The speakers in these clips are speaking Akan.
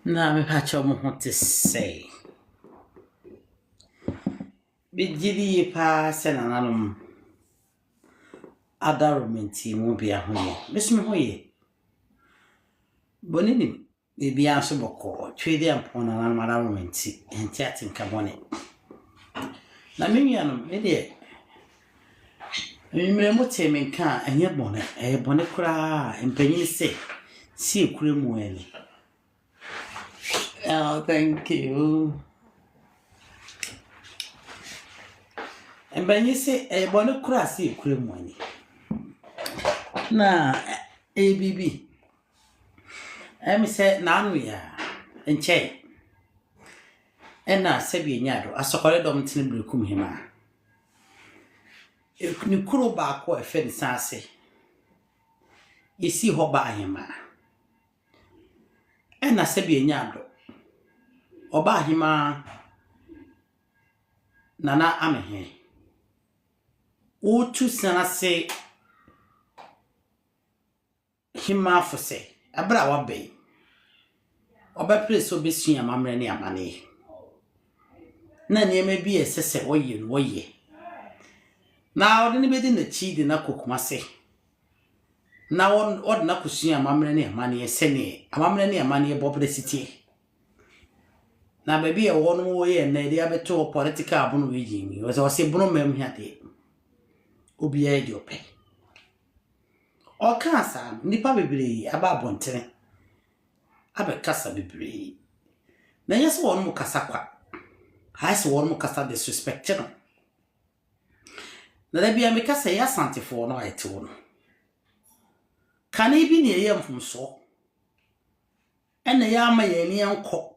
Na me pacho mo ho te say. Be gidi pa se na nanom adarumenti mu bia ho ye. Mesumi ho ye. Bonini be bia so boko twede ampon na nanom adarumenti enti atinka bone. Na menyanom me de me mo te menka enye bone bone kura empanyin se si ekure mu eli. Oh, thank you. And when you say a bonnet crassy cream money. Na ABB. I say Nanuya and Che. And now Sebi Yado, I saw a dominican brucum hima. If you could back or a fence sassy. You see how by him. And I Sebi Yado. Or by him, Nana Amahe. O two sana say hima for say abra wa be oba place obi sua mamre ne amane na ne ma bi esese woye na odi ne bedi na chi di na kokuma se na odi na kusua mamre ne amane ese ne amamre ne amane publicity na baby e wonu wo ye na dia beto political abunu wi mi o se bunu mem hiate obi e di ope o kansa nipa bebre aba bontere abe kasa bebre na yes wonu mu kasa kwa haise wonu mu kasa disrespect no na da bia me kasa ya santefo no ayete wono kan bi ne ye mfumso ene ya ama ye ni enko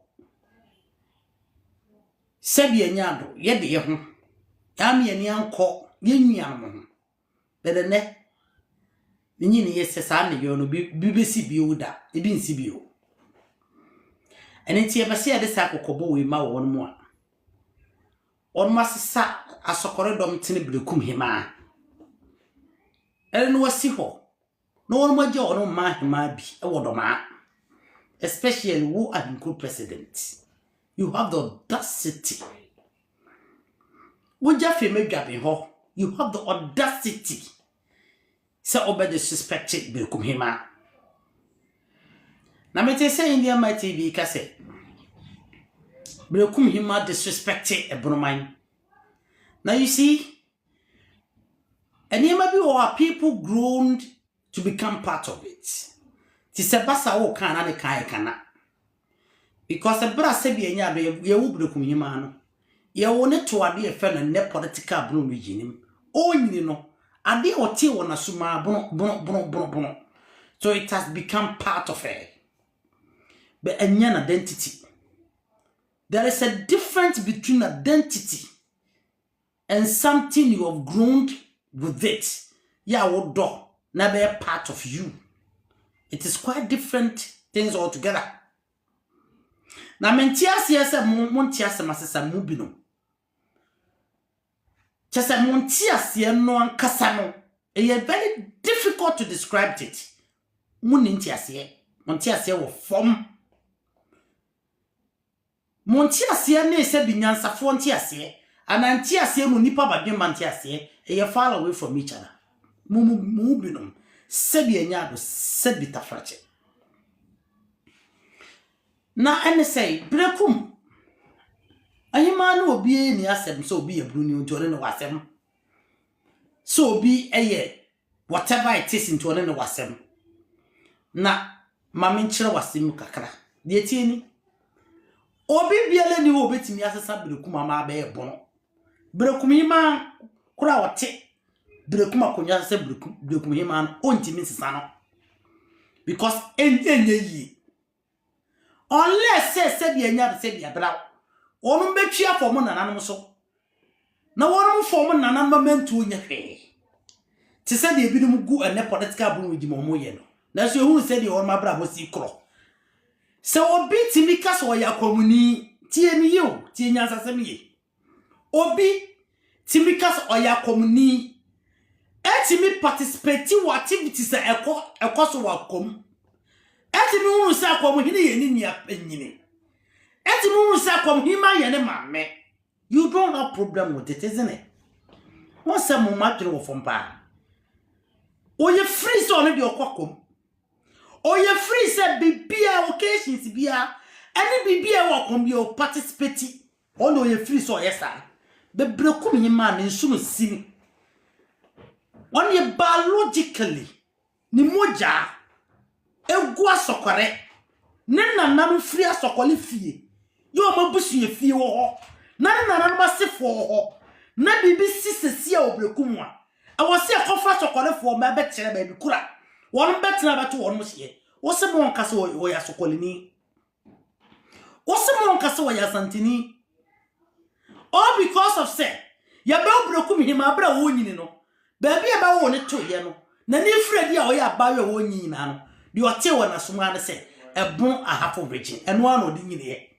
sebi enyado ye de ye ho ya ama ye ni enko ye nua mo bede ne nyini yesesa ne yo no bibesi biuda ebi nsi bio ene tie bese ya de sa kokobo we ma won mu a on masesa asokore dom tene brekum hima ene no wasi ho no won maje on ma hima bi e wodoma especially who are the president. You have the audacity woja fe medwabe ho you have the audacity say obey disrespected brekum hima na mete say India my TV ka say brekum hima disrespected ebroman. Now you see maybe our people grown to become part of it. Tisebasa wo kana ne kai kana because the bra se bi enya be ye wo brekum hima no ye wo ne to ade e fe no ne political bro region o nyini no ade oti wo na suma bono so it has become part of it. But an identity, there is a difference between identity and something you have grown with it. Yeah, what do na be a part of you. It is quite different things altogether. Na mentias yes montias masesa mubino. Chesa montias ye no ankasa no. It is very difficult to describe it. Munintias ye montias ye wo form. Montias ye ne se binyansa fontias ye. Anantias ye mu nipa badwe mantias ye. Ye far away from each other. Mubino. Sebi enyado sebi tafrache. Na ene say brekum ahima no obi ni asem so obi ebruni ntore ne wasem so obi eye whatever it is ntore ne wasem na mame nkyere wasem kakra de tieni obi biale ni wo betimi asesa brekum ama ba ebono brekum hima kura wote brekum akonya se brekum hima no ontimi sesa no because enye yi unless say be enya say be bra wonu betwia for mo nananom so na wonu for mo nanan mamentu nya hwe ti say de ebinom gu ene political buru wi mo mo ye no na so hu say de wonu mabra mo si kro se obi timi ka so ya komuni tie mi yo tie nya sasem ye obi timi ka so ya komuni etimi participate in activities ekoso wa kom eti mi unu sa kwa muhini ye ni nia penyini eti mi unu sa kwa muhima ye ne mamme you don't have problem with it isn't it won say mo matwe wo fompa oye free so no de okokom oye free say bibia occasions bia any bibia wo kom bi o participate on oye free so yes sir be brekum hima ne nsumu sini on ye biologically ni moja egu asokore ne nanam free asokole fie yo mabusu ye fie wo ho na nanam masefo ho na bibi sisesi a obrekum a awose akofa asokole fo ma betere ba bi kura won betere ba to won mo hye wo se mo nkase wo ya asokole ni wo se mo nkase wo ya santini all because of say ya ba obrekum hima bra wo nyini no ba bi e ba wo ne to ye no na ni fredi a wo ya ba wo nyini na no di o te wona so ma na say ebon ahafo virgin eno ano di nyini ye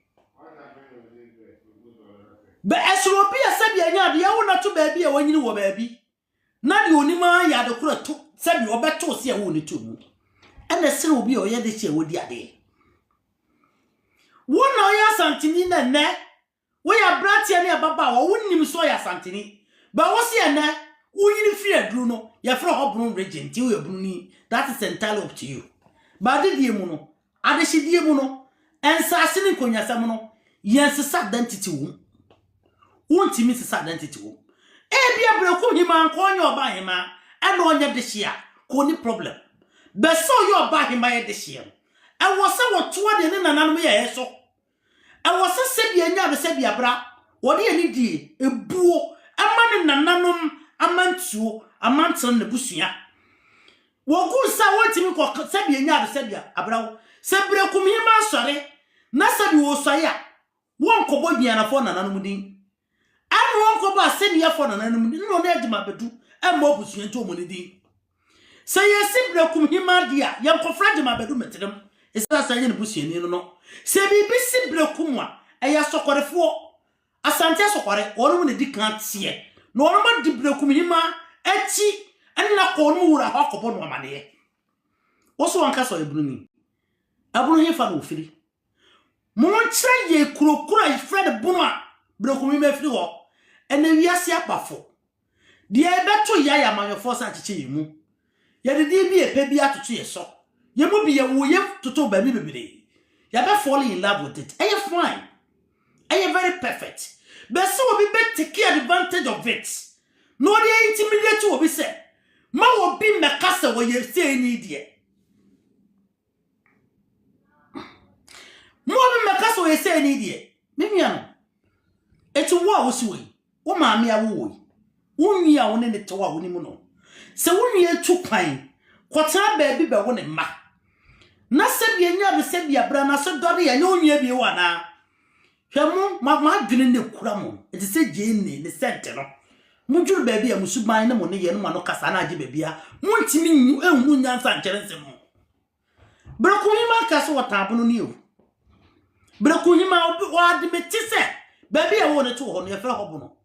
be esro bi asabi anya de wo na to ba bi e wo nyini wo ba bi na di onima ya de kura to sabi obeto se e wo ne to mu ena sere obi o ye de che wo di ade wo na ya santini na ne wo ya bratia ne baba wo wonnim so ya santini ba wo se na wo nyini free aduru no ya frɛ hobron regent wo ya bunu ni that is entirely up to you ba de die mu no ade hidie mu no ensase ne konyasam no yensesa identity wo wontimi sesa identity wo bia breku hima anko onye oba hima ena onye de hia ko ni problem be so yo oba hima ye de hia e wo se wo to de ne nananom ye yeso e wo se se bia nya be se bia bra wo de ani die ebuo ama ne nananom amantuo amantan ne busua wo ku sa wotimi ko se bia nya be se bia abra wo se breku hima asore na se bi wo so ya won ko bo bia na fo nananom din anu wonko ba se ne yefo nananum no na adima bedu emma obusua nto mo ne din se yesi brekum hima dia yankofra adima bedu metrem esa sa ye ne busua ni no se bibi si brekum a eya sokorefo asante sokore wonu ne di kan tie no wonu ma di brekum hima echi enna ko no wura ha kobo no amane wo so wanka so ebunu ni abunu hefa no ofiri mo nkyere ye kurokura ifred bunu a brekum hima firi ho ene wiase apafo de ebeto ya manyofo sa chiche yimu ya de bi epe bi atoto ye so ye mu bi ye wo ye toto ba mi bebere ya be fall in love with it are you fine are you very perfect but so we be take advantage of it no dey intimidate you obi say ma wo bi mekasa wo ye say ni die mo bi mekasa wo ye say ni die mimi ano eti wo a wo si we wo maame a wo wo nwi a wo ne to a wo ni mu no se wo nwi etu kwan kwota ba bi ba wo ne ma na se bi enya be se bi abra na so dore ya nya onwi bi wo na hwemu ma dwene ne kura mo eti se gene ne sente no mujuru ba bi a musuban ne mo ne ye no ma no kasa na age ba bi a muntimi enhu nyansa nkere nsem breku hima kasa wota abono ni o breku hima wa de metise ba bi a wo ne to ho no ye fra hobo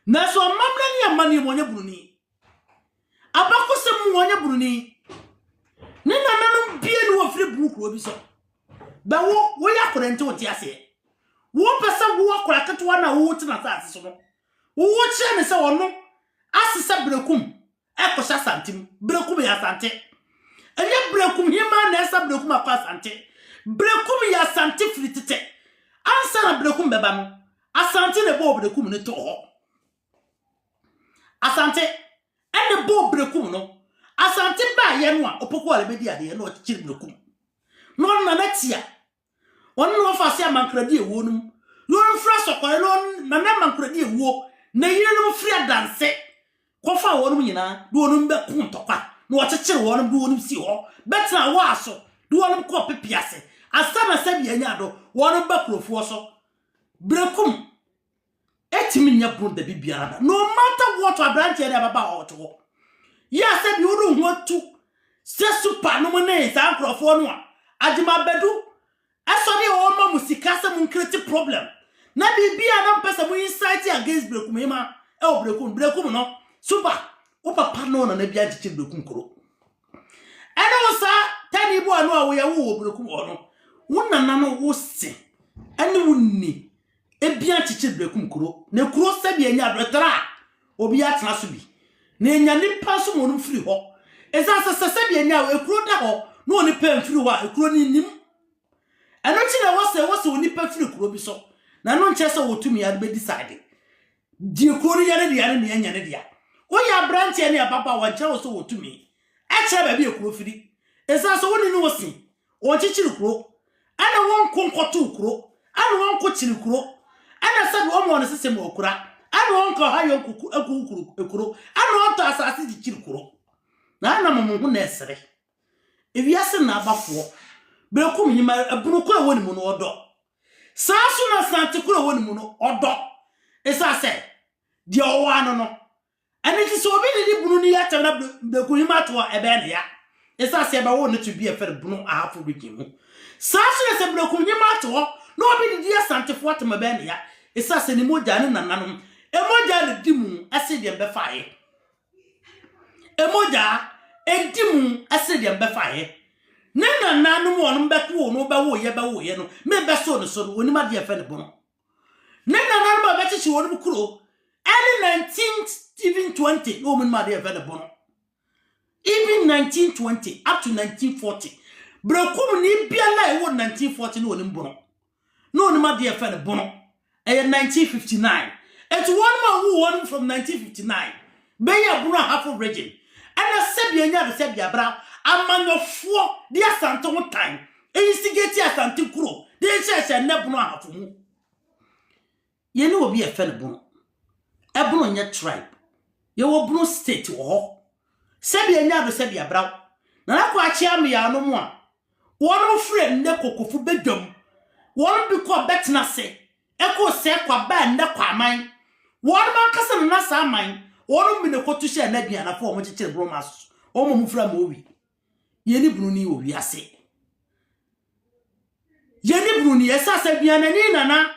na so mamla ni amani mo nya buruni abakose mu wonya buruni ne nananum bie ni wo firi buku obi so ba wo ya korente wo ti ase wo pesa wo akora ketwa na wo ti na sase so no wo kire ne se wono asesa brekum ekosha santim brekum ya sante enye brekum hima na esa brekum akwa sante brekum ya sante fritete ansa na brekum beba no asante ne bo brekum ne to ho asante ene bo brekum no asante ba ye no a opoko ale bedi ade no chiri brekum no na natia wonu no fa se amankradi ewo num no mfra sokore no na na amankradi ewo na yire no mfra danse ko fa wonu nyina do wonu be kun tokwa no ochechire wonu do wonu si ho betra wa aso do wonu ko pepiase asana se bi anya do wonu ba krofo so brekum etimi nya bronda bibiara no matter what abranche ya baba oto ya se bi uru hotu se super no ne sa nkrofo no a agima bedu asori o ma musika se mun create problem na bibia na mpesa mu insight against brekum hima e o brekum no super o papa no na bia giche brekum koro ene o sa tani bo anu a wo ya wo brekum ono wonna na no wo se ene wonni ebia chichi brekum kuro na kuro se bi anya bretra obi atena so bi na enya nipa so mo no firi ho eza se bi anya ekuro da ho no ni pa mfiri ho a ekuro ni nim eno chi na wo se oni pa firi kuro bi so na no nche se wo tumi ya be decide di ekuro ya ne dia ne enya ne dia wo ya branch ya ne ababa wa nche wo so wo tumi e che ba bi ekuro firi eza so woni ni wo si o chichiri kuro ana won konkoto kuro ana won ko chiri kuro ana sabi o mo ne sesem okura ana won ko hayo kuku ekuro ana won to asase di chiri kuro na ana mo hu na esere ewiase na abafo brekum nyima abunu ko woni mu no odo sasu na sante ko woni mu no odo esa se di owo ano no ani ti so obi ni bunu ni ya tana brekum nyima to ebe na ya esa se ba wo ne to bi e fer bunu ahafo bigimu sasu na se brekum nyima to no obi di ya sante fo atama be na ya esa se ni moja ne nananom emoja ne dimu ase de be faaye emoja edimu ase de be faaye ne nananom won be ko no be wo ye no me be so no oni ma de fe ne bono ne nananom ba be chichi won kuro early 19th even 20 no mun ma de fe ne bono even 1920 up to 1940 brekum ni bia la e wo 1940 no oni bono no oni ma de fe ne bono 1959 it's one man who won from 1959 be ya buru half of region and a sebia nya de sebia bra amanyofo de asante ho tan instigate asante kuro de chese na bunu half mu ye ne obi e fe ne bunu e bunu nya tribe ye wo bunu state wo sebia nya de sebia bra na na kwa chi am ya no mu a wonu frem ne kokofu bedwam wonu bi ko betna se eko se kwa ba nda kwa man wonu man kasa na sa man wonu mi ne kotu she na bia na fo mo chichire bromas o mo mu fra mo wi ye ni bunu ni owi ase ye ni bunu ni esa sa bia na ni nana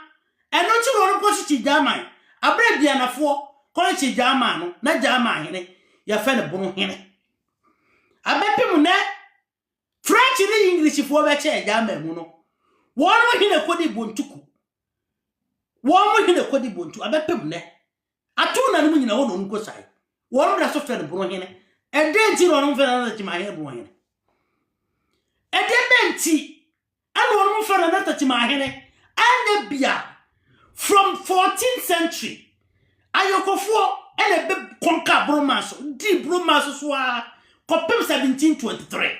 eno chi wonu ko chichi jaman abra bia na fo ko chichi jaman no na jaman hene ya fe ne bunu hene abepim ne French ni English fo be che jaman mu no wonu hene kodi bontuku won hine kodi bontu abepem ne atuna no nyina wono nko sai won da so fe ne bro hene e de nti no no fe na ta ma hene bro hene e de benti an won fe na ta ma hene and bia from 14th century ayokofo ene be konka bromaso di bromaso so a kopem 1723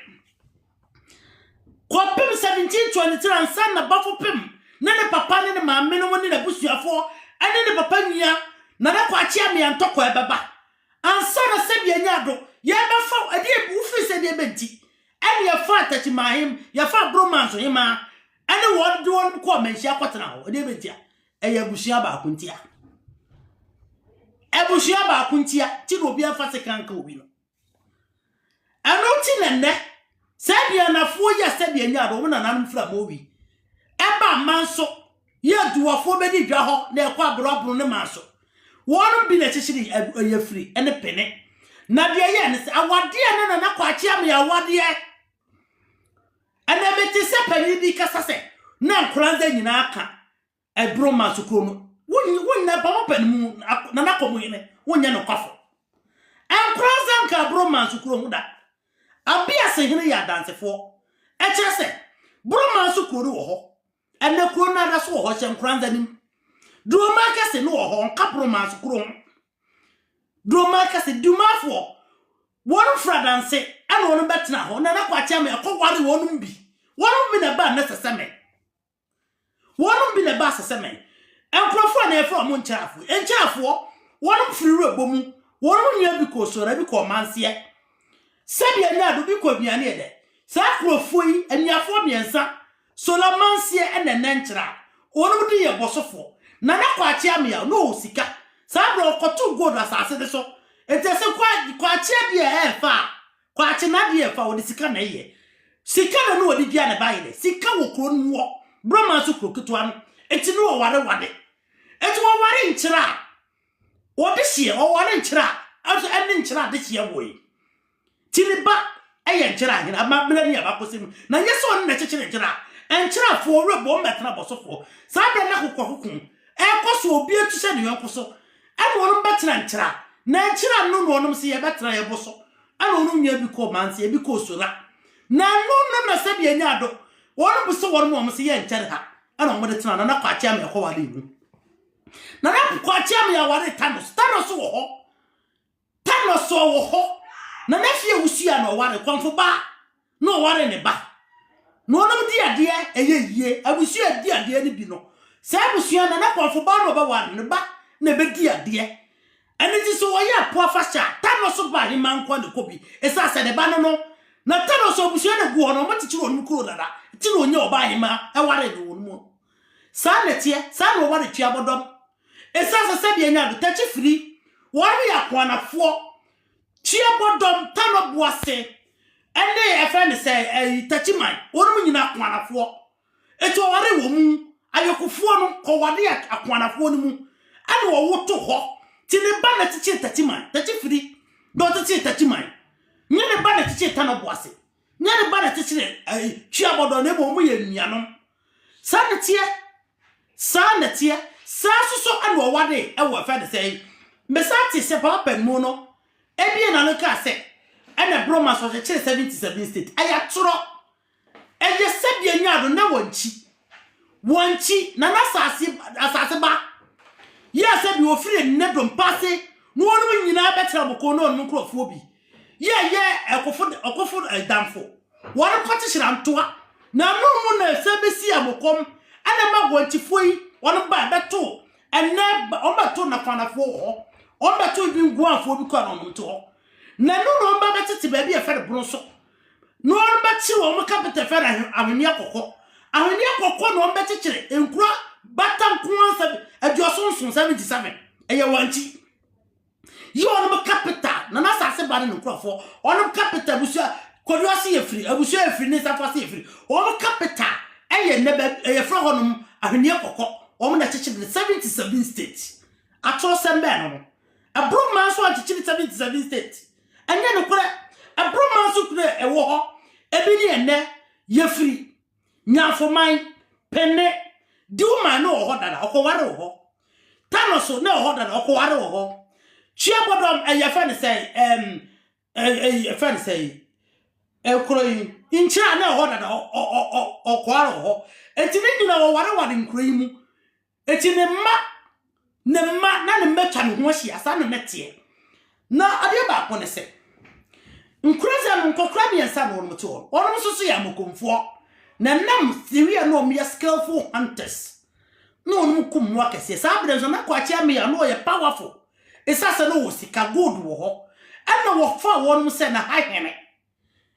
kopem 1723 and san na bafo pem nene papa ne maame no woni na busuafo ene ne papa nua na na kwachi ame antoko ebeba ansa na sebia nyado ye befa ade ebufi se de benti ene ye fa atachi mahim ye fa bromance hima ene won de won ko menhia kwatena ho de benti a eye busua ba akuntia ebusua ba akuntia ti no obi afa se kanka obi no eno ti nenne sebia na fo ye sebia nyado wo na nan mfra mo wi eba manso ye duwafo be di dwa ho na ekwa abrobro ne manso wonu bi na chichiri ye free ene pene na de ye ne se awade ne na kwa chi am ya awade ene beti se pani bi kasa se na nkranza nyina aka ebro manso kro no wonna ba mo pani mu na na komo ene wonya no kwafo nkranza nka bro manso kro mu da abia se hene ya dansefo e chese bro manso kro ro ho ene kro na da so ho hye nkranza nim droma kase no ho nkapro manso kro droma kase dumafo won fradanse ana won betena ho na kwa cha me ko ware wonum bi na ba na seseme wonum bi na ba seseme enkrofo na efo mo nchafo wonum firi rebomu wonum nya bi ko sora bi ko manse sebia nya do bi ko biane de sa krofo yi aniafo miensa solamansie ene nenchira wonum di ye bosofo na na kwa cha me ya no sika sa bro kotu gold asase de so etese kwa cha de e fa kwa cha na de e fa wodi sika na ye sika na no wodi bia na baye de sika wo kro no wo bro ma so kro ketwa no eti no ware eti wo ware nchira wodi hie wo ware nchira aso ene nchira de hie boy tiriba eye nkyira hina ama bla ni abakosim na yeso on na kyekye nkyira enkyira fo rebo metna bosofo sa bla na kokokun ekoso obi etuhye ne yonkoso ana wonum betena nkyira na nkyira no no wonum se ye betena ye boso ana wonum nya bi ko manse bi ko sora na no na se bi anya ado wonum bu so wonum se ye nkyira ha ana mo de tena na kwa chia me ko wale mu na kwa chia me ya wale Thanos wo ho Thanos wo ho na fie wusia na wale kwamfo ba no wale ne ba no no di ade eyeye abusia di ade ni bi no se abusia na kwamfo ba no ba wale ne ba na be di ade ene ti so ya po fasha Thanos ba hi man kwa ne kobi esa se ne ba no na Thanos abusia na gu no mo tichiro onu kuro dada ti no nya oba hi ma e wale ne wonu sa netie sa no wale tua bodom esa se bi anya do tachi free wale ya kwanafo chia bodom tano boase ene efe ne se tachi man wonu nyina kwanafo eto ware wo mu ayokufo no ko wade akwanafo no mu ane wo woto ho ti ne ba na tichi tachi man tachi free do tichi tachi man nyene ba na tichi tano boase nyene ba na tichi chia bodom ne bo mu ye nuanom sa netie sa so ane wo wade e wo efe ne se mesati se papa mu no ebie na no ka se ene broma so che 77 state aya turo eye sebie nyado na wanchi na asase ba ya se bi ofire ne dom passe no wonu nyina betra boko no no krofo bi ye ekofo damfo wonu kwati hira ntoa na no na se besi amokom ene ma wanchi foi wonu ba beto ene o beto na fanafo ho on beto bi nguanfo bi kwa no nto na no ba betete ba bi e fere bronso no on beti wo capital fere ahwene akokko no on betikire enkura batam kuansa adioson 77 eye wanchi yo on capital na sase ba ne nkrofo on capital busia kodiosi ye free abusia ye free ne safase ye free on capital eye ne ba eye fro honum ahwene akokko on na tikire 77 states atro sembe no Abroma so antichiri 77 state anya no kure Abroma so kure ewo ho ebi ni enne ye free nyafoman penne diuma no ho dada okoware ho Thanos no ho dada okoware ho chiabodom eyefa ne say eyefa ne say ekroyi incha na ho dada okoware ho etini nyina wo ware nkroyi mu etini ma na ne metwa ne ho hia sa ne metie na ade ba ko ne se nkuraza no nkokra bi ensa no mto ho ono so ya mokomfo na nam siria no me skillful hunters no no kumwa kese sa brenzo na kwa chia me ya no ye powerful esasa no wo sika gold wo ho ana wo fa won se na hahene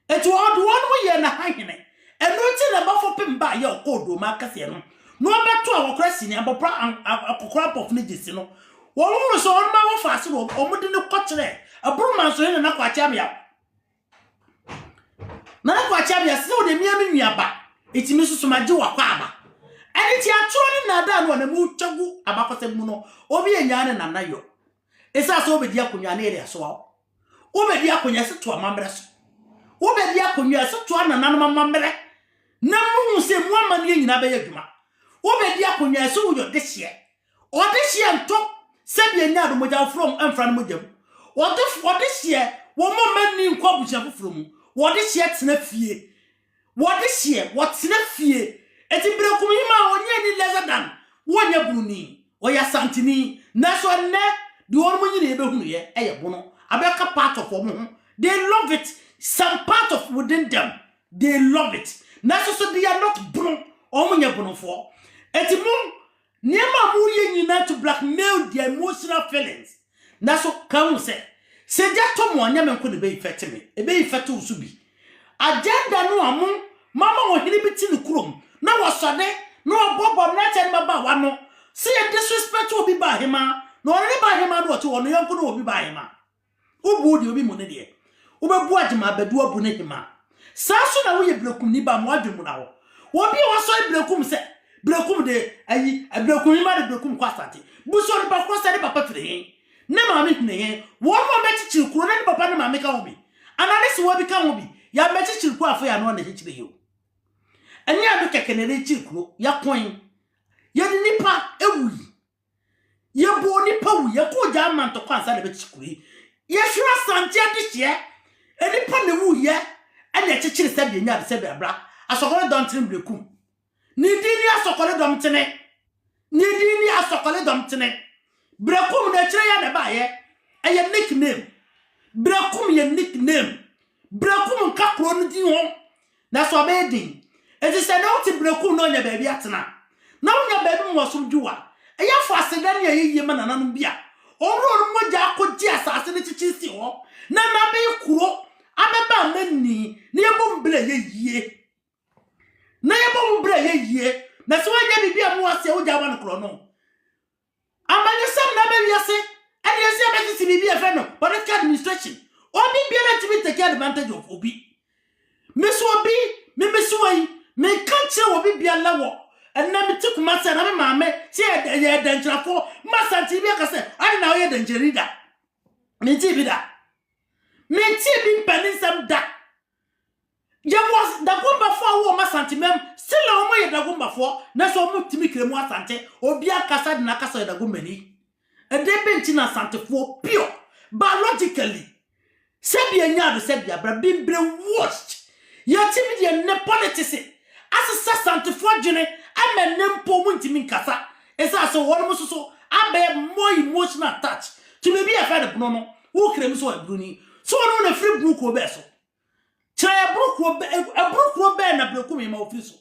etu odu won wo ye na hahene eno ti na bafo pemba ye okodo ma kase no no beto awokra sini abopra akokra pof ne gisi no wo mu so on ma wo fa se wo omudi ne kokyere abruma so na kwa chia me ya na kwa chia me ya se wo de mia me nuaba etimi susu maje wa kwa aba eni ti aturo ni na da no na mu twagu abakose mu no obi enyane na nayo esa so obedi akonwa na ere so obedi akonwa se to amamre so obedi akonwa se to na nanu mamre na mu se mu amane nyina be yadwuma obedi akonwa se wo yodehye odehye nto se bi enya do moja from emfra no moja odehye wo mo mani nkwa buja foforo mu odehye tena fie odehye wotena fie eti brekum hima onye ni lezadan wonya bruni oya santini na so ne di won mo nyine be hunu ye eye bono abeka part of them they love it some part of within them they love it na so they are not bono omunya bono fo eti mu niema mu ye nyina to blackmail their emotional feelings na so kan se seja to mo anya menko ne be effect me e be effect usu bi agenda no amu mama wo hiri biti ne kurom na wasode no obobom na chen baba wa no se disrespect obi ba hema no ne ba hema no to wono yanko no obi ba hema ubu di obi mo ne de ubebu agema bedu abu ne hema saso na wo ye blekum ni ba mo adwemu na wo obi wo so blekum se blekum de ayi blekum ma de blekum kwasante buso ni ba kwasante papa fire ne ma me ne wo mo be chichi kuro ne papa ne ma me ka obi anane se wo bi ka obi ya mechi chirku afọ ya no na chire yo anya adu keke na chirku ya kwan ya ni nipa ewuyi ya bo nipa wu ya ko ja man to kwansa na be chikuri ya hwira sante adihye enipa na wu ye anya chechire sabe nya de sabe abra asokore don trim brekum ni dini asokore dom tene ni dini asokore dom tene brekum na chire ya na ba ye eye nickname brekum ye nickname brekum ka kro no di ho na so be din enti se na uti brekum no nya ba bi atena na unya ba bi mo so dwuwa eya fo aseda ne yeye ma nananum bia onro moja akodi asase ne chichisi ho na na be kuro abeba mani ne yebo mbele yeye na yebo mbele yeye na so anya bibia mo ase oja ba no kuro no amanye sam na be wiase ene ase be titi bibia fe no but administration obi bia na tibi take advantage of obi meso obi me meso yi me kanche obi bia lawo ena me tikuma se na me maame se ye dangerafo masanti bia ka se ani na ye dangerida me ti bi da me ti bi mpani sam da ye was da gomba fo wo masanti mem still o mo ye da gomba fo na so mo timi kremu asante obi akasa de na kasa ye da gomba ni e de benti na asante fo pure biologically se bia nya do se bia bra bimbre washed ye timi de ne politics asesa asante fo dwene amenempo mu ntimi nkasa esa so won mu so abe more emotional touch to me be a friend no wo krem so abruni so no na free brook obe so chaya brook obe na brekum ma ofri so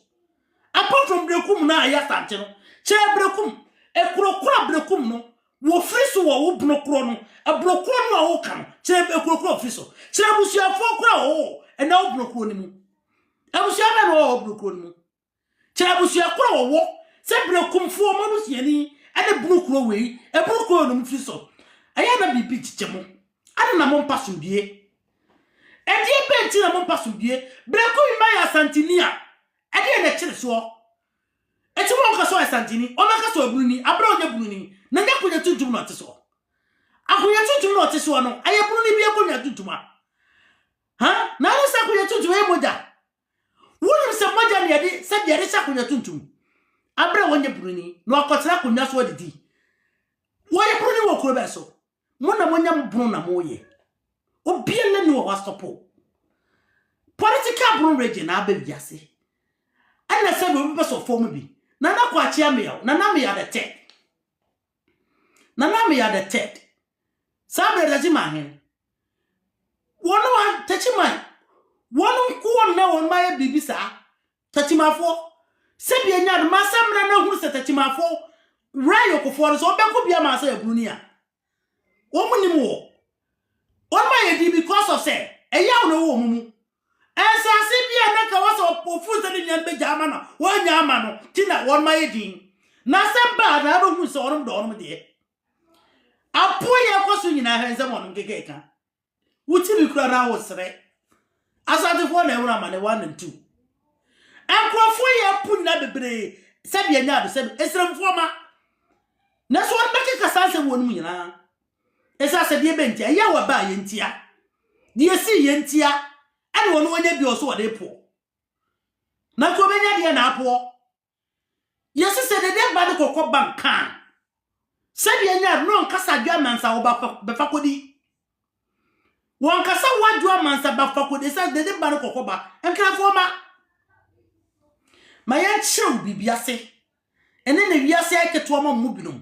apart from brekum na aya sante no chaya brekum ekurokura brekum no wo free so wo bunu kro no abrokro no wo kan chaya ekurokura ofri so chaya busuafo kura wo e na wo bunu kro ni mu abusuafo na wo bunu kro ni mu chaya busuakura wo se brekum fo mo no siani ade bunu kro we e bunu kro no mu free so aya na bibi chichemo ade na mo mpaso bie edi benti na mo mpaso bie brekum ma ya santinia ade na chire so eti mo ka so ya santini o ma ka so bruni abra onya bruni na nya kunya tuntum no teso akunya tuntum no teso no aya bruni bie kunya tuntuma ha na no sa kunya tuntum e moja woni se moja ne yade se de sa kunya tuntum abra wonya bruni no akotra kunya so didi wo ye bruni wo kuro be so mo na monya mbunu na moye obiele ni wo stopo political brun region na aba biase ana se do be so form bi na na kwa chia me na na me ya the ted na na me ya the ted sabe da jima hen wono wa tachimai wono ko na won ma ya bibisa tachimafo se bi enya do masamra na hu se tachimafo rayo ko for so be ko bia ma se ebruni a wo munim wo won ma ye di because of say eya no wo mumu ensase bia na ka waso ofu se ni nyan be jama na wo nya ama no tina won ma ye di na se ba na do hu se orum do orum de apo ye ko so nyina hense mo no keke ka wuti bi kura na wo sere asante fo na ewura ma ne 1 and 2 akrofo ye pu na bebre se bia nya do se esremfo ma na so on beke kasanse wonu nyina esa se die bentia ya wa ba ye ntia die si ye ntia ane wonu wonya bi oso wode po na ko benya die na apo yesi se de ba de kokko bankan se bia nya no nkasa dwa mansa wo ba fa kodi won kasa wadwa mansa ba fa kodi se de ba de kokko ba enkrafo ma ya chiru bibiase ene na wiase aketo ma mu binom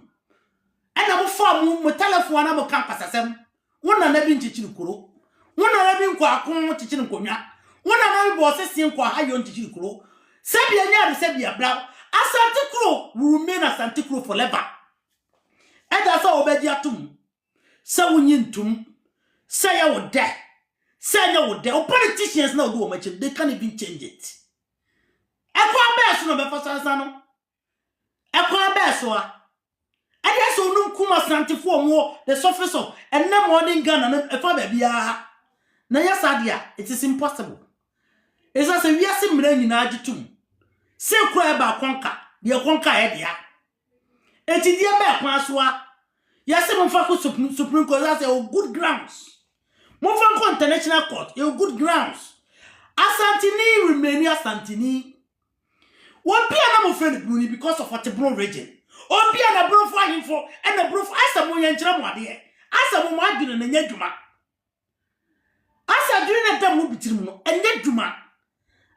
ana mo fa mo telephone na mo kan pasasem wona na bi nchichiri kuro wona na bi nkwa akon chichiri nkonwa wona na bi bo sesi nkwa hayo nchichiri kuro sebia nya de sebia bra asante kuro remain asante kuro forever eda sa obeji atum sa wonyi ntum sa ya wode sa nya wode o politicians na odo o machi they can't even change it ekwa beso no be fasasa no ekwa beso a and yes, no kuma santifo mo the surface of and no morning gun and a father bia. Na yes, adia, it is impossible. It's as a yasi mren in agitum. Say cry about conquer, the conquer edia. Et dear back, Maswa. Yes, Monfaco Supreme Court has a good grounds. Monfaco International Court, your good grounds. Asantini remain Asantini. What be an friend Bruni because of what the Bron region? Or be an abroad for him for and a proof as a moyan drama dear. As a woman doing a yeduma. As a doing a damn between and yeduma.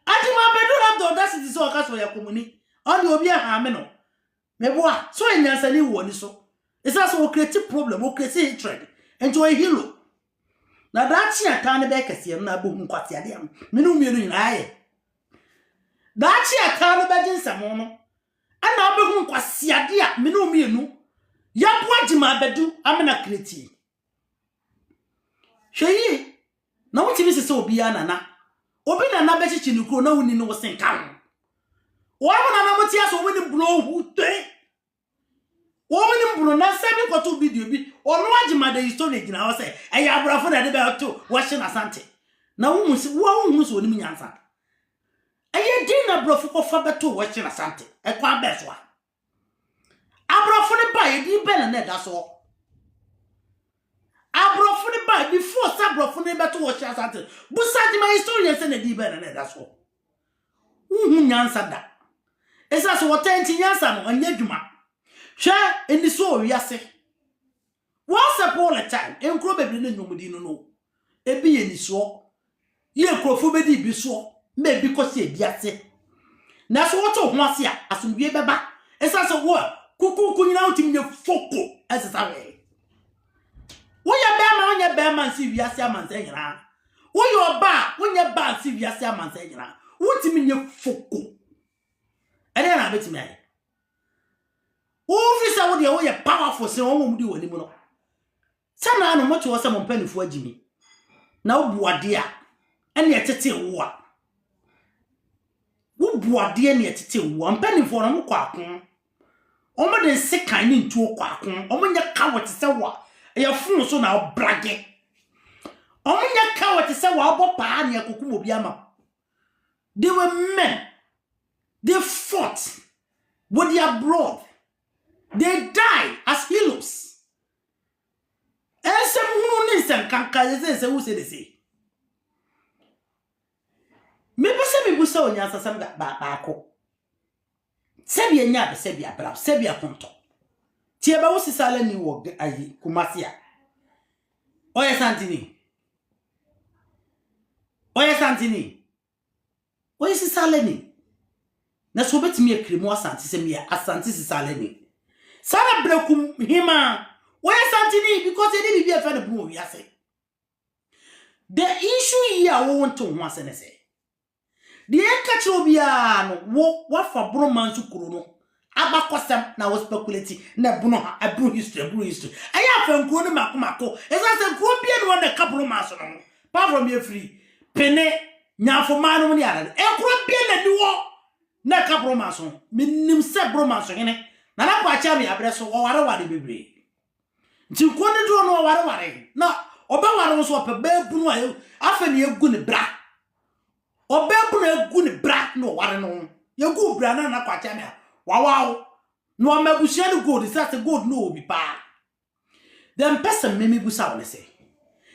Ajima bedu have the audacity so cast for your community. On your beer hameno. Meboa, so in Yansani one so. It's also a creative problem, or creative hatred. Enjoy hero. Now that's your tiny backers here, Nabu Quatiadium. Minum in aye. That's your tiny bagin Samono. And now Bum Quasiadia, Minum. Yapwajima bedu, Amena creative. Shay, no one is so biana. Open an abbey chinuko, no one knows saying come. Why would I not when you blow who day? Woman in Bruno, 7 or 2 video be, or no, my day is told in our say, I have Rafford at about 2, watching Asante. Now, one who's with me answer. I had dinner bro for father 2 watching Asante, a quite best one. I brought for the buy a deep bell, that's all. I brought for the buy before Sabro for neighbor to watch Asante, but such my historians and a deep bell, that's all. Who answered that? It's as what 10 years and Yeduma. Share in the soul, yes. Once upon a time, and probably no. A be in the swore. Ye crofobedy be swore, may because ye biase. That's what of Marcia, as we be back. As a word, cuckoo couldn't out in your foco, as a way. When your bear on your bear man see Yasia man saying, when your bar, when your bar see Yasia man saying, what you mean your foco? And then I bet me. Officer would you a powerful so won't do anymore. Some I know much was some penny for Jimmy. Now, Boadia, and yet it's a war. Who Boadia and yet it's a 1 penny for a quack. Almost than sick kind into a quack. Or when your coward is a war, and your fool so now bragging. Or when your coward is a war, Bob and your cuckoo biama. They were men. They fought with their blood. They die as heroes. And some who need some cancer who say they say. Maybe some people saw Yasa some that back. Sebia Yab, Sebia, perhaps Sebia Ponto. Tiaba was a salary work, I Kumasia. Oya Santini. Oya Santini. What is the salary? Na so betimi akrimo asante se me asante se saleni sana brekum hima why Santini because they didn't be a friend of movie. I say the issue here I want to once and say the Ekachobiano what for bromance to Kuruno Abakosam now was speculating na Bruno a brew history. I have from Kuno Makumako as I said Gropian one a couple of months apart from your free Pene now for man on the other a Gropian and you na couple of months minim se bromanso hene na na kwa cha me abreso wo ware bebre nti kwone do no ware na obeware so ope babunu ayo afa ne egu ne bra obebunu egu ne bra no ware no yegu bra na kwa cha me wawaw no amabusia ne gold say gold no obi pa them person me busa won say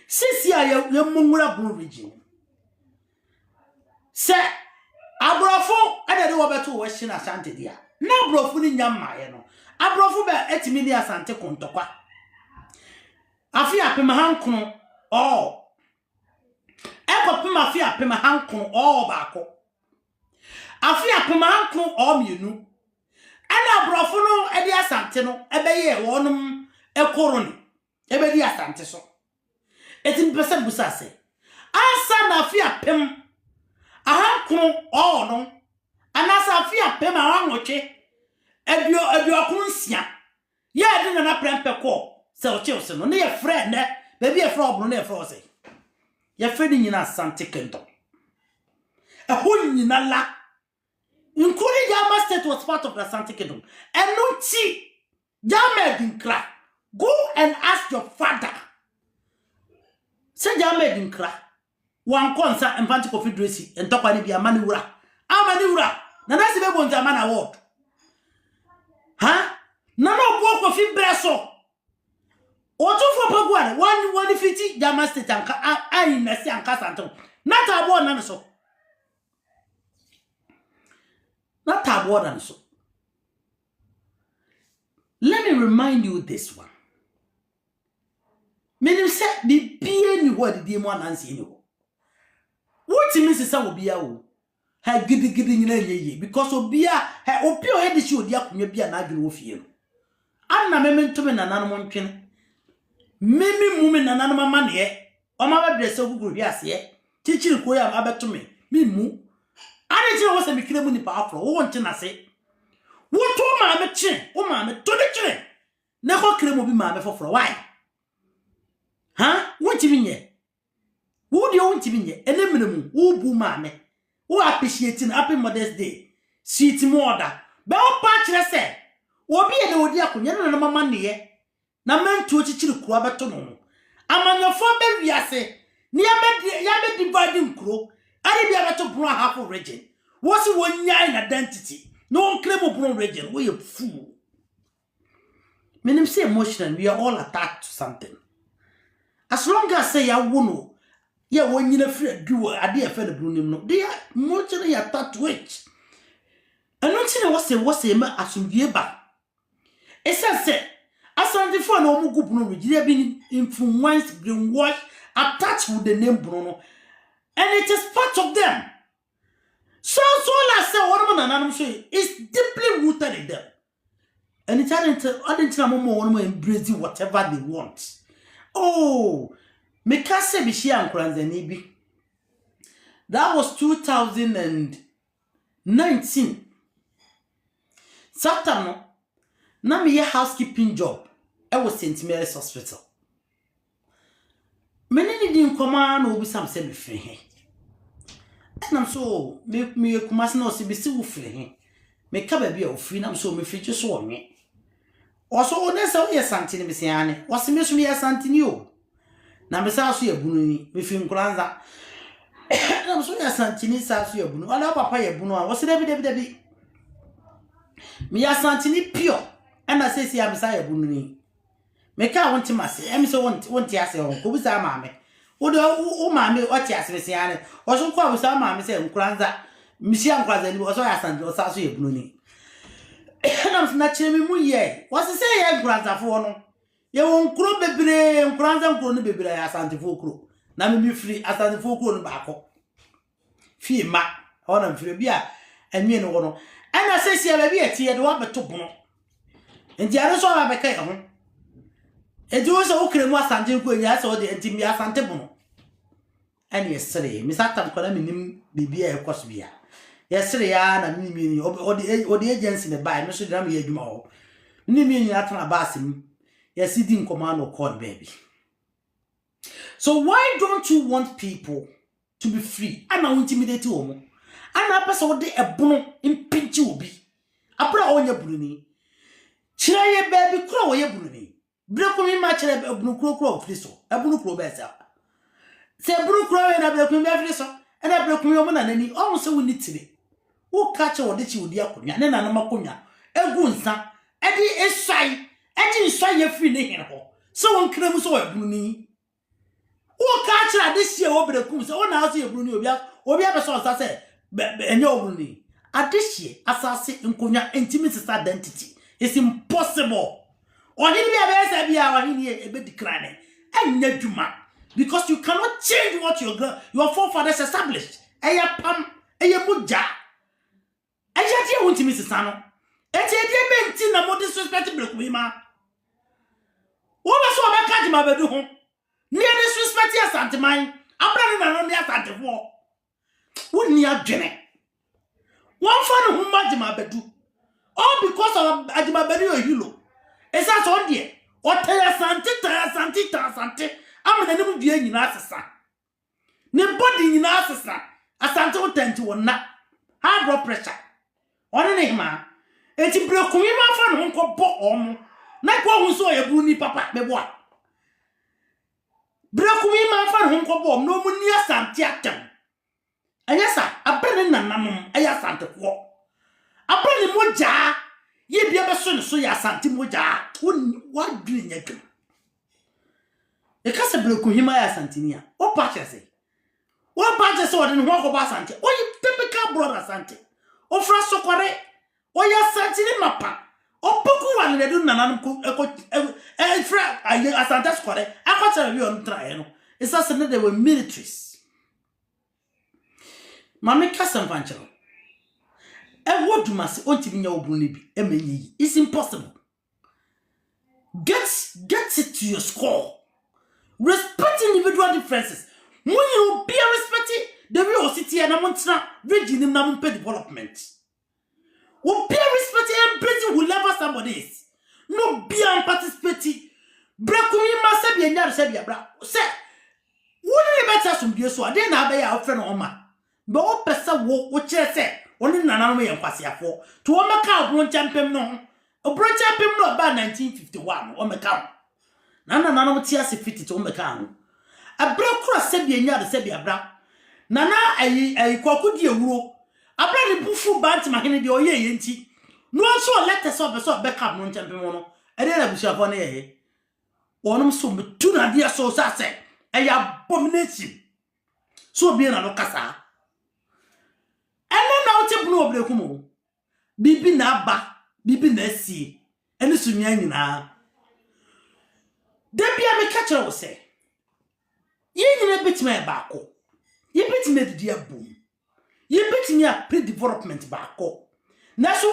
sisi ya munwura bro region se abrofo adede wo beto wo hye na Asante dia na abrofo ni nyamaye no abrofo be etimi ni Asante kontokwa afi apema hankunu ekopema afi apema hankunu baako afi apema hankunu mienu ana abrofo no ede Asante no ebeye wonum ekoroni ebedi Asante so etim pese busa se asa na afi apem ahankunu no anasa afi apem awanwoche ebio kunsia ye de na prempe ko se o cheo se no ne ye friend ne baby ye friend obro ne ye friend se ye friend nyina Asante kento ehun nyina la including Jama State was part of the Asante kingdom and no chi Jama dinkra go and ask your father say Jama dinkra wan konsa empante confederacy entokwa ni bia mani wura na nasi be bonza man award ha na no go ko fi breso otufo pagwa one fiti Jama State anka ai na si anka Asante na ta bo na so Not taboo than so. Let me remind you this one. Meaning say be any word the one answer you. What means is will be a ha gidi ye because obia ha opio head issue dia kunya bia na adwene ofie. Anna memento me nanano montwene. Memi mume nanano mama ne o ma ba dress oguguru bi ase chichiri ko ya abeto me mu ade je wo se mikire mu ni pa afro wo wonte na se wo to ma me che wo ma me to de che na ko kire mu bi ma me foforo why ha wonti bi nye wo de wonti bi nye ene menemu wo bu ma me wo appreciate happy Mother's Day sweet mother be o pa kire se wo bi e na odi akonya na mama ne ye na mentu chichiri ko abeto no amanyofo be wiase ni ya be dividing kro ari bia beto bro half region what's one nya in identity no one claim bro region we a fool meaning say emotional we are all attached to something as long as say ya wono ya wonyina free do ade e fe the bro nim no they are emotionally attached to it and nothing was say ma asumdie ba esa say asante for no mu group no region be influence brainwash attached with the name Bruno, and it is part of them. So I say what man say is deeply rooted in them, and it added more embrace whatever they want. Oh, me kase bishi ankranze nibi. That was 2019. Satano, na me housekeeping job. I was St. Mary's Hospital. Many didn't come on or be some semi free. And I'm so me a commercial be still free. Make up a beer of free, I'm so me feature so me. Also, honest, oh, yes, Santini Messiane, was the mission me as Santino. Now, Miss Assia Bunny, me film Granza. I'm so yes, Santini Sassia Bunu, I love Papa Bunu, was it every day? Me as Santini pure, and I say, I'm Messiah Bunny. Me ka wonti mase em so wonti ase ho ko bisa maame wo de o maame o ti ase se ane o so ko bisa maame se nkuranza misi ankwaza ni o so ya sanje o sa so ye bunu ni na na chire mi mu ye wo se ye nkuranza fo no ye won kuro bebre nkuranza nkuro no bebre ya sanje fo kuro na me firi asanje fo kuro no ba ko fi ma ho na mfiri bia enwe no wo no ana se se ba bia ti ye de wa beto bono enti are so ba be kai ho Eji wo so ukremu asante nko nya so de ntimi asante bono. Ani yesere, misata mkola minim bibia ekoso bia. Yesere ya na minimi odi agency ne buy, me so dram ye adwuma ho. Minimi nya atana basim. Yesidi nkomano call baby. So why don't you want people to be free? Ana intimidate omo. Ana pesa wo de ebono impinchi obi. Apra onye buruni. Chira ye baby kura wo ye buruni. Brokumi machere ebunu kro friso ebunu kro besa se ebunu kro we na brokumi be friso e na brokumi omo na nani o so woni tire wo kache wo de chi wodi akonya ne na no makonya egu nsa e di esai e di nsai ye free ne hin ho so won kram so ebunu ni wo kache ade sie wo brokumi so na aso ebunu ni obi abeso nsa se enye obunu ni ade sie asase nkonya intimate identity is impossible. Because you cannot change what your forefathers established. Eya pam, eya muja. Eya ti won't miss sano. Eti benti na mo disrespect Brokuma. What was so about Kajima bedu ho? Near disrespect ya santimine. Abra na no near santifo. Wo ni adwene. One fan who Majima bedu. All because of Ajima bedu or hilo. Esa so die o taya sante amana ne mu dua nyina asesa ne body nyina asesa asante o tenti wona high blood pressure one ne ma enti Brokumi ma fa no nko bo omo na ko hu so ye bru ni papa be bo Brokumi ma fa no nko bo no mu ni asante atem ayesa abene nanamum ayasante ko abene moja ye bia be so ya asante moja what doing again e ka se Brokumi ma ya asante ni a o pa che se o pa che se o de no ko ba asante o yi typical brother asante ofra sokore oya santini mapa opoku wan le do nanan ko fra asante sokore akwatara wi on tra no isa se they were militaries mama kasam fanchero what must ontiminya obuni bi emenyi it's impossible. Get it to your score. Respect individual differences. When you be respecting the real city and amontra region na development. Will be respecting everything whoever somebody is. No be participating. Brakumi must be a sebia bra. Say, wouldn't it better some be so? I didn't have a friend on ma. But what person what you say? Only nana way and pass for. To one account, one champion no. A branch champion no about 1951. On the count. Nana mutia se fiti to meka abra kura sebia nya de sebia bra nana ayi kwaku di ewuro abra de bufu banti mahene de oye yenti no so letter so backup no champion no e de na bushafo na ye wonom so metu na dia so sase e abomination so bi na no kasa ene na o tebu no obreku mo bibi na aba bibi na sie ene so nya nyina Debia me catcher will say, ye bit me backo. Ye bit me the dear boom. Ye bit me a pre development backo. Now, so